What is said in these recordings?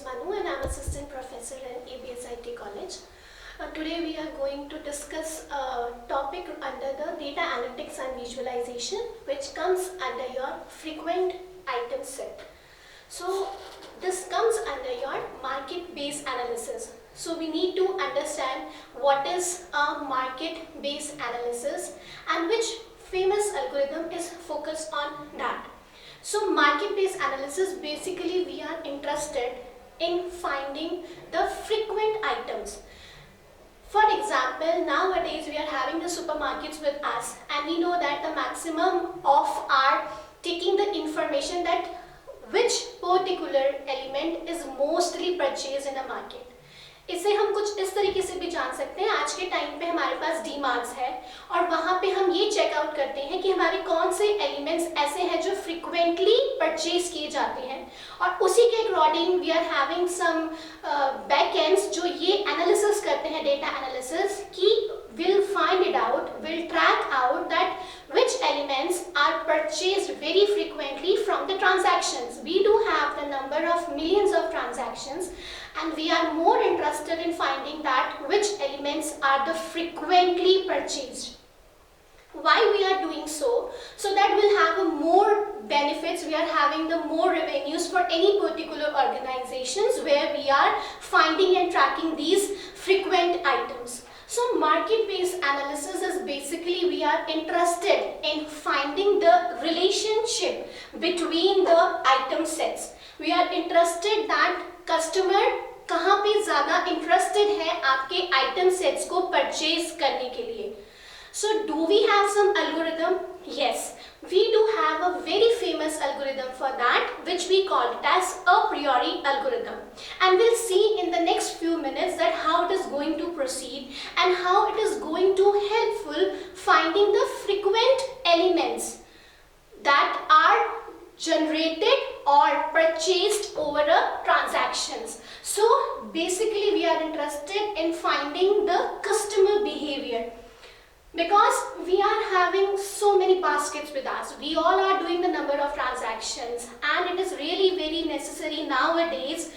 is Manu and I'm assistant professor in ABSIT College. Today we are going to discuss a topic under the data analytics and visualization, which comes under your frequent item set. So this comes under your market-based analysis. So we need to understand what is a market-based analysis and which famous algorithm is focused on that. So market-based analysis, basically we are interested in finding the frequent items. For example, nowadays we are having the supermarkets with us and we know that the maximum of are taking the information that which particular element is mostly purchased in a market. इससे हम कुछ इस तरीके से भी जान सकते हैं, आज के टाइम पे हमारे पास डीमार्ट्स है और वहाँ पे हम ये चेकआउट करते हैं कि हमारे कौन से एलिमेंट्स ऐसे हैं जो फ्रिक्वेंटली परचेज किए जाते हैं और उसी के according we are having some backends जो ये एनालिसिस करते हैं, डेटा एनालिसिस की will find it out, will track out that which elements are purchased very frequently from the transactions. We do have the number of millions of transactions and we are more interested in finding that which elements are the frequently purchased. Why we are doing so? So that we'll have a more benefits, we are having the more revenues for any particular organizations where we are finding and tracking these frequent items. So market-based analysis is basically we are interested in finding the relationship between the item sets. We are interested that customer कहाँ पे ज़्यादा interested है आपके item sets को purchase करने के लिए. So do we have some algorithm? Yes, we do have a very famous algorithm for that, which we call it as a priori algorithm. And we'll see in the next few minutes that how it is going to proceed and how it is going to helpful finding the frequent elements that are generated or purchased over a transactions. So basically we are interested in finding the customer behavior. Because we are having so many baskets with us, we all are doing the number of transactions and it is really very necessary nowadays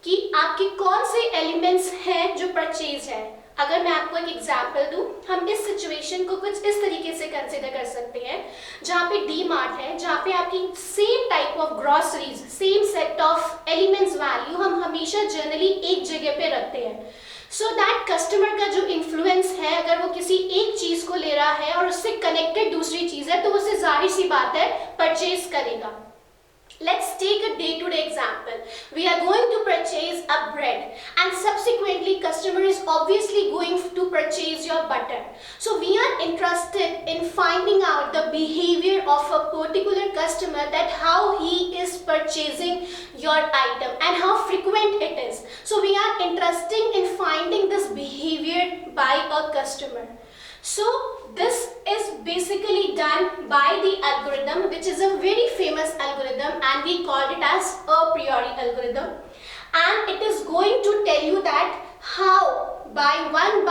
कि आपके कौन से elements हैं जो purchase है. अगर मैं आपको एक example दूँ, हम इस situation को कुछ इस तरीके से consider कर सकते हैं जहाँ पे D-Mart है, जहाँ पे आपकी same type of groceries, same set of elements value हम हमेशा generally एक जगह पे रखते हैं. So that customer का जो influence है, अगर वो किसी एक चीज को ले रहा है और उससे connected दूसरी चीज है तो उससे जाहिर सी बात है purchase करेगा. Let's take a day-to-day example. We are going to purchase a bread and subsequently customer is obviously going to purchase your butter. So we are interested in finding out the behavior of a particular customer, that how he is purchasing your item and how frequent it is. So we are interested in finding this behavior by a customer. So this is basically done by the algorithm, which is a very famous algorithm and we call it as a priori algorithm, and it is going to tell you that how by one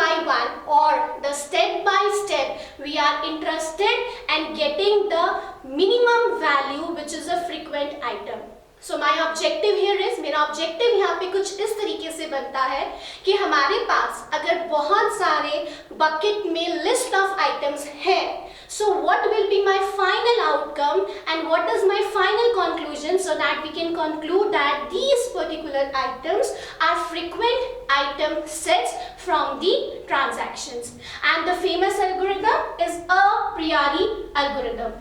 or the step by step we are interested in getting the minimum value which is a frequent item. So my objective here is, मेरा objective यहाँ पे कुछ इस तरीके से बनता है कि हमारे पास अगर बहुत सारे bucket में list of items है, so what will be my final outcome and what is my final conclusion, so that we can conclude that these particular items are frequent item sets from the transactions. And the famous algorithm is a priori algorithm.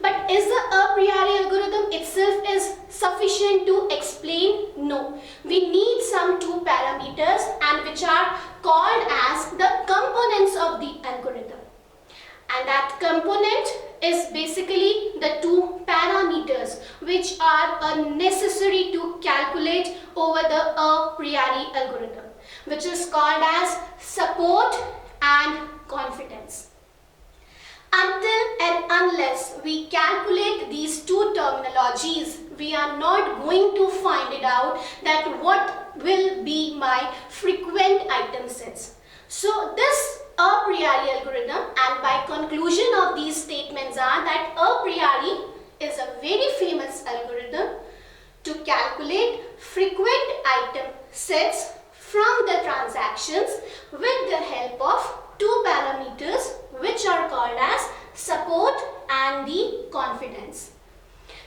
But is the a priori algorithm itself is sufficient to explain? No. We need some two parameters and which are called as the components of the algorithm. And that component is basically the two parameters which are necessary to calculate over the a priori algorithm, which is called as support and confidence. Until and unless we calculate these two terminologies, we are not going to find it out that what will be my frequent item sets. So this a priori algorithm, and by conclusion of these statements are that a priori is a very famous algorithm to calculate frequent item sets from the transactions with the help of two parameters which are called as support and the confidence.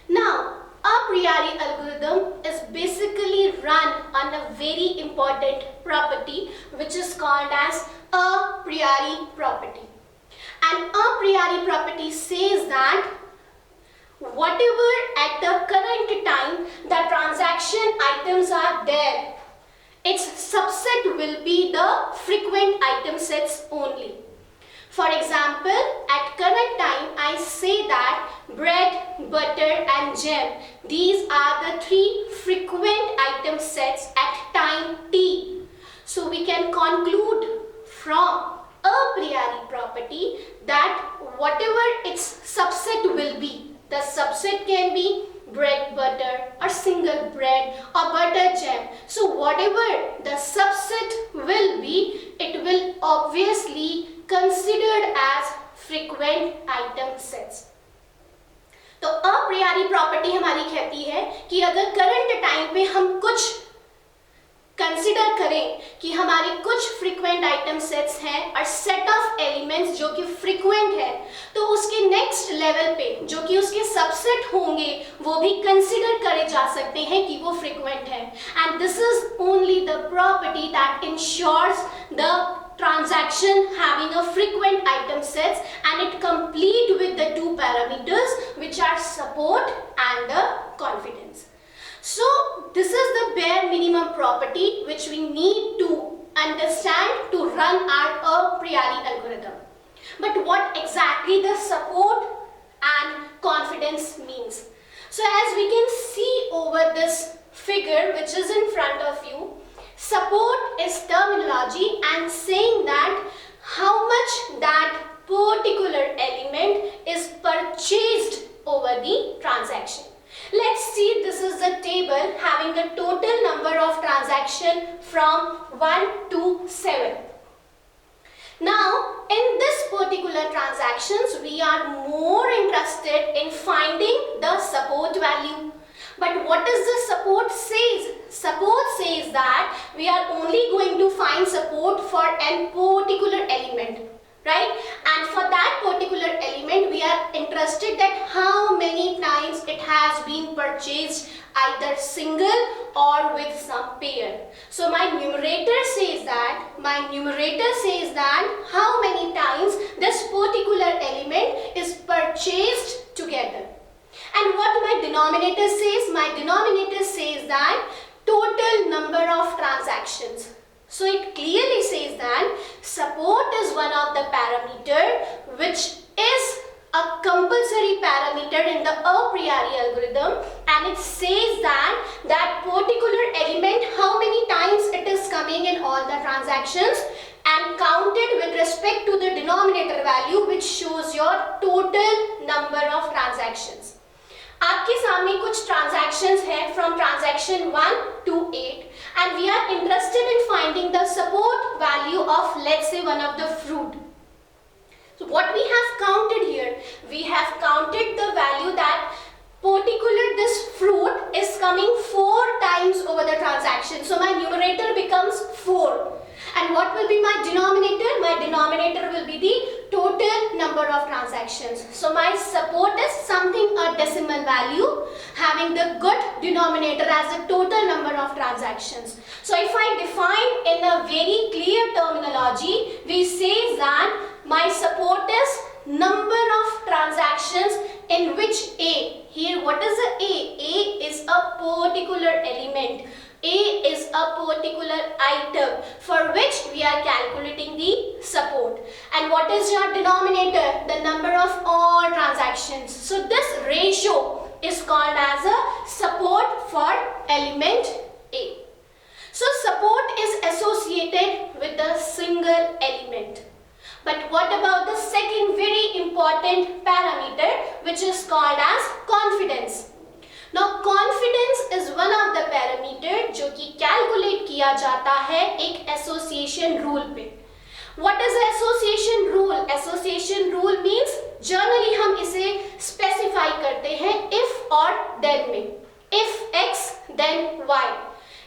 Now, a priori algorithm is basically run on a very important property which is called as a priori property. And a priori property says that whatever at the current time the transaction items are there, its subset will be the frequent item sets only. For example, at current time I say that bread, butter and jam, these are the three frequent item sets at time t. So we can conclude from a priori property that whatever its subset will be, the subset can be bread butter or single bread or butter jam. So whatever the subset will be, it will obviously considered as frequent item sets. तो a priori property हमारी कहती है कि अगर current time पे हम कुछ consider करें कि हमारे कुछ फ्रीक्वेंट आइटम सेट्स हैं और सेट ऑफ एलिमेंट्स जो कि फ्रीक्वेंट है, तो उसके नेक्स्ट लेवल पे जो कि उसके सबसेट होंगे वो भी कंसिडर करे जा सकते हैं कि वो फ्रीक्वेंट है. And this is only the property that ensures the transaction having a frequent item sets, and it complete with the two parameters which are support and the confidence. So this is the bare minimum property which we need to understand to run our a priori algorithm. But what exactly the support and confidence means? So as we can see over this figure which is in front of you, support is terminology and saying that how much that particular element is purchased over the transaction. Let's see, this is the table having a total number of transaction from 1 to 7. Now, in this particular transactions, we are more interested in finding the support value. But what does the support says? Support says that we are only going to find support for a particular element, right? And for that particular element, we are interested that how many times it has been purchased, either single or with some pair. So my numerator says that how many times this particular element is purchased together. And what my denominator says? My denominator says that total number of transactions. So it clearly says that support is one of the parameter which is a compulsory parameter in the a priori algorithm, and it says that that particular element how many times it is coming in all the transactions and counted with respect to the denominator value which shows your total number of transactions. आपके सामने कुछ transactions हैं from transaction 1 to 8 and we are interested in finding the support value of, let's say, one of the fruit. So what we have counted here, we have counted the value that particular this fruit is coming 4 times over the transaction. So my numerator becomes 4. And what will be my denominator? My denominator will be the total number of transactions. So my support is something a decimal value having the good denominator as the total number of transactions. So if I define in a very clear terminology, we say that my support is number of transactions in which A. Here what is the A? A is a particular element. A is a particular item for which we are calculating the support. And what is your denominator? The number of all transactions. So this ratio is called as a support for element A. So support is associated with the single element. But what about the second very important parameter which is called as confidence? Now confidence is one of the parameter जो कि calculate किया जाता है एक association rule पे. What is the association rule? Association rule means generally हम इसे specify करते हैं if और then में. If x y.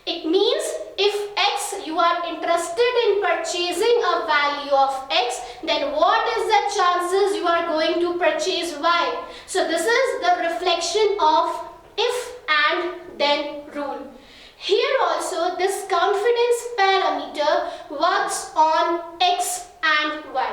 It means if x, you are interested in purchasing a value of x, then what is the chances you are going to purchase y? So this is the reflection of if and then rule. Here also this confidence parameter works on x and y.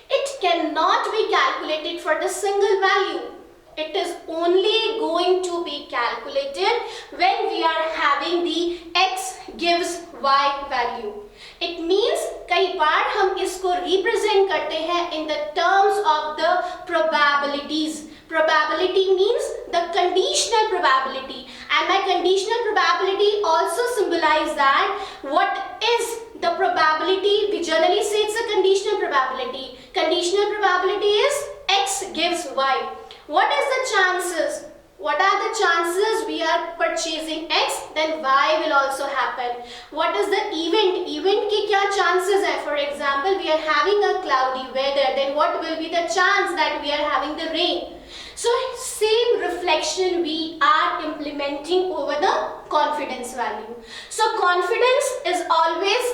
It cannot be calculated for the single value. It is only going to be calculated when we are having the x gives y value. It means कई बार हम इसको represent करते हैं in the terms of the probabilities. Probability means the conditional probability, and my conditional probability also symbolize that what is the probability. We generally say it's a conditional probability. Conditional probability is x gives y. What is the chances? What are the chances we are purchasing x, then y will also happen. What is the event? Event की क्या chances है? For example, we are having a cloudy weather, then what will be the chance that we are having the rain? So same reflection we are implementing over the confidence value. So confidence is always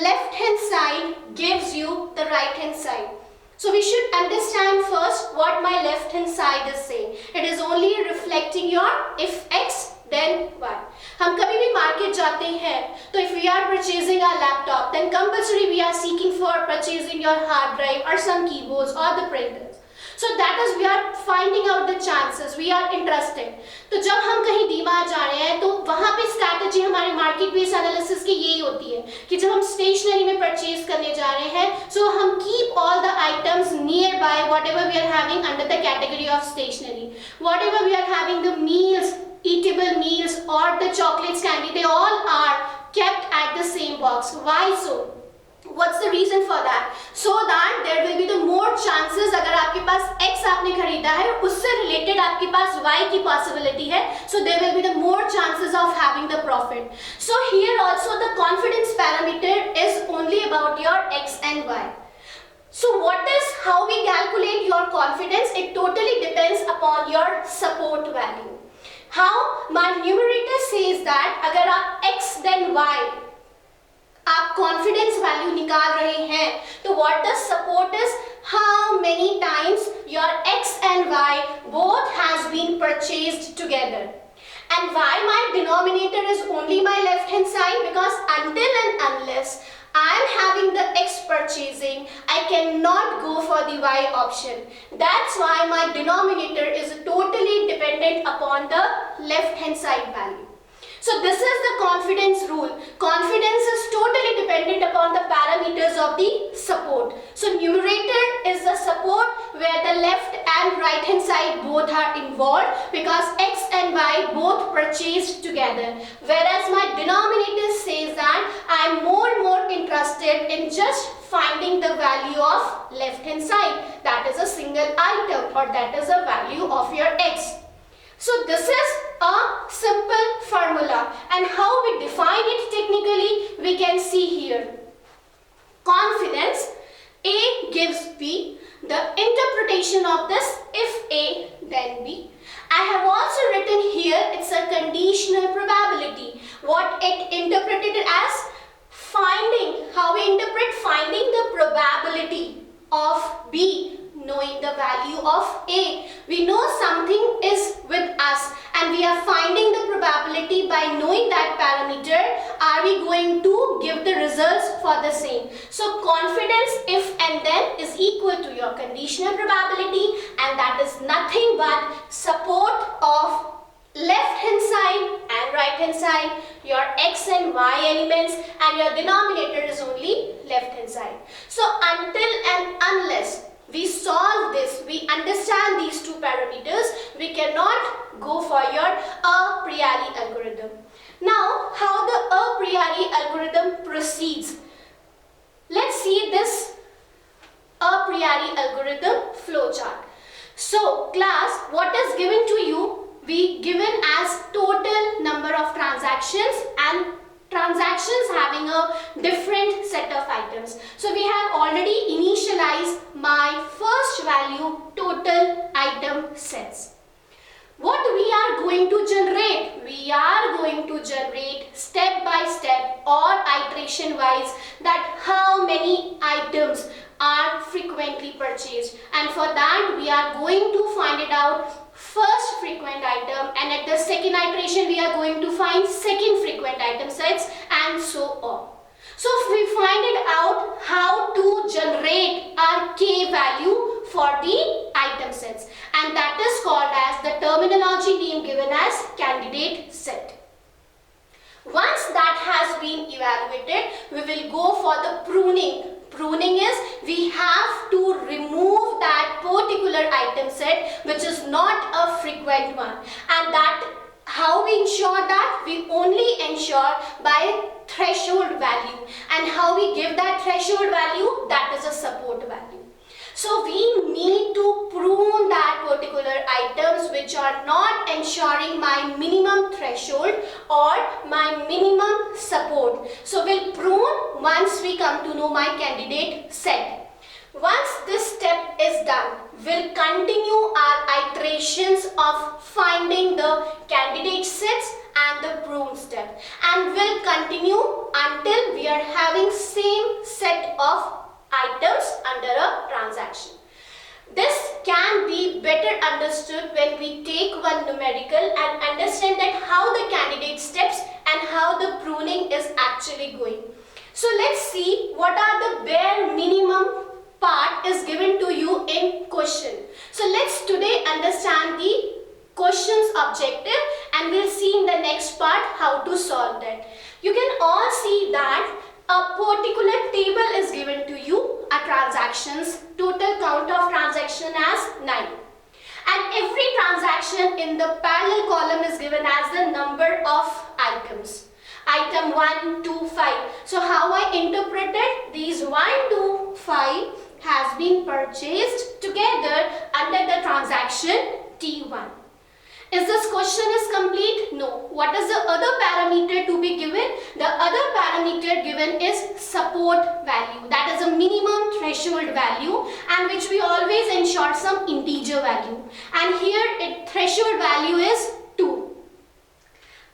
left hand side gives you the right hand side. So we should understand first what my left hand side is saying. It is only reflecting your if x then y. हम कभी भी market जाते हैं तो if we are purchasing a laptop, then compulsory we are seeking for purchasing your hard drive or some keyboards or the printers. So that is we are finding out the chances, we are interested. तो जब हम कहीं डीमार्ट जा रहे हैं तो वहाँ पे स्ट्रैटेजी हमारे मार्केट बेस्ड एनालिसिस की यही होती है कि जब हम स्टेशनरी में परचेज करने जा रहे हैं, सो हम keep all the items nearby whatever we are having under the category of stationery. Whatever we are having the meals, eatable meals or the chocolates, candy, they all are kept at the same box. Why so? What's the reason for that? So that there will be the more chances. अगर आपके पास x आपने खरीदा है उससे related आपके पास y की possibility है, so there will be the more chances of having the profit. So here also the confidence parameter is only about your x and y. So what is how we calculate your confidence? It totally depends upon your support value. How? My numerator says that अगर आप x then y आप confidence value निकाल रहे हैं, तो what the support is how many times your x and y both has been purchased together. And why my denominator is only my left hand side? Because until and unless I am having the x purchasing, I cannot go for the y option. That's why my denominator is totally dependent upon the left hand side value. So this is the confidence rule. Confidence is totally dependent upon the parameters of the support. So numerator is the support where the left and right hand side both are involved because x and y both purchased together. Whereas my denominator says that I am more interested in just finding the value of left hand side. That is a single item or that is a value of your x. So this is a simple formula, and how we define it technically we can see here. Confidence, A gives B. The interpretation of this, if A then B. I have also written here it's a conditional probability. What it interpreted as finding, how we interpret finding the probability of B knowing the value of A. We know something is with us and we are finding the probability by knowing that parameter. Are we going to give the results for the same? So confidence if and then is equal to your conditional probability, and that is nothing but support of left hand side and right hand side, your x and y elements, and your denominator is only left hand side. So until and unless we solve this, we understand these two parameters, we cannot go for your a priori algorithm. Now, how the a priori algorithm proceeds. Let's see this a priori algorithm flowchart. So, class, what is given to you? We given as total number of transactions and transactions having a different set of items. So we have already initialized my first value total item sets. What we are going to generate? We are going to generate step by step or iteration wise that how many items are frequently purchased, and for that we are going to find it out first frequent item, and at the second iteration we are going to find second frequent item sets, and so on. So if we find it out how to generate our K value for the item sets, and that is called as the terminology name given as candidate set. Once that has been evaluated, we will go for the pruning. Pruning is we have to remove that particular item set which is not a frequent one, and that how we ensure that? We only ensure by threshold value, and how we give that threshold value? That is a support value. So we need to prune that particular items which are not ensuring my minimum threshold or my minimum support. So we'll prune once we come to know my candidate set. Once this step is done, we'll continue our iterations of finding the candidate sets and the prune step, and we'll continue until we are having same set of items under a transaction. This can be better understood when we take one numerical and understand that how the candidate steps and how the pruning is actually going. So let's see what are the bare minimum part is given to you in question. So let's today understand the question's objective, and we'll see in the next part how to solve that. You can all see that a particular table is given to you, a transactions, total count of transaction as 9. And every transaction in the parallel column is given as the number of items. Item 1, 2, 5. So how I interpreted these 1, 2, 5 has been purchased together under the transaction T1. Is this question is complete? No. What is the other parameter to be given? The other parameter given is support value. That is a minimum threshold value, and which we always ensure some integer value. And here threshold value is 2.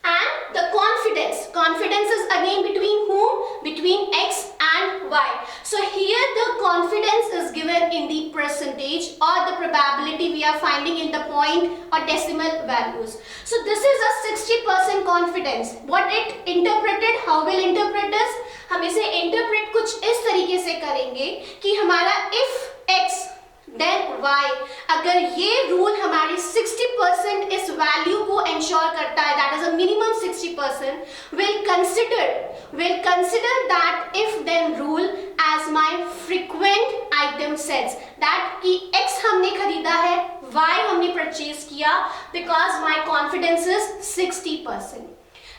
And the confidence. Confidence is again between whom? Between X and Y. So here the confidence is given in the percentage or the probability we are finding in the point or decimal values. So this is a 60% confidence. What it interpreted, how will interpret this? हम इसे interpret कुछ इस तरीके से करेंगे कि हमारा if X then Y, अगर ये रूल हमारी 60% इस वैल्यू को इंश्योर करता है, that is a minimum 60%, will consider that if then rule as my frequent item sets, that कि X हमने खरीदा है, Y हमने purchase किया, because my confidence is 60%.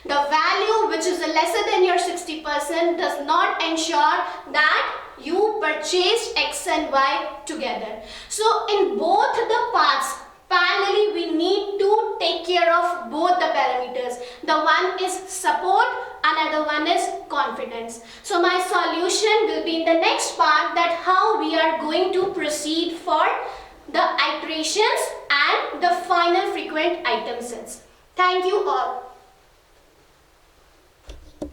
The value which is lesser than your 60% does not ensure that you purchased X and Y together. So in both the parts, parallelly we need to take care of both the parameters. The one is support, another one is confidence. So my solution will be in the next part, that how we are going to proceed for the iterations and the final frequent item sets. Thank you all.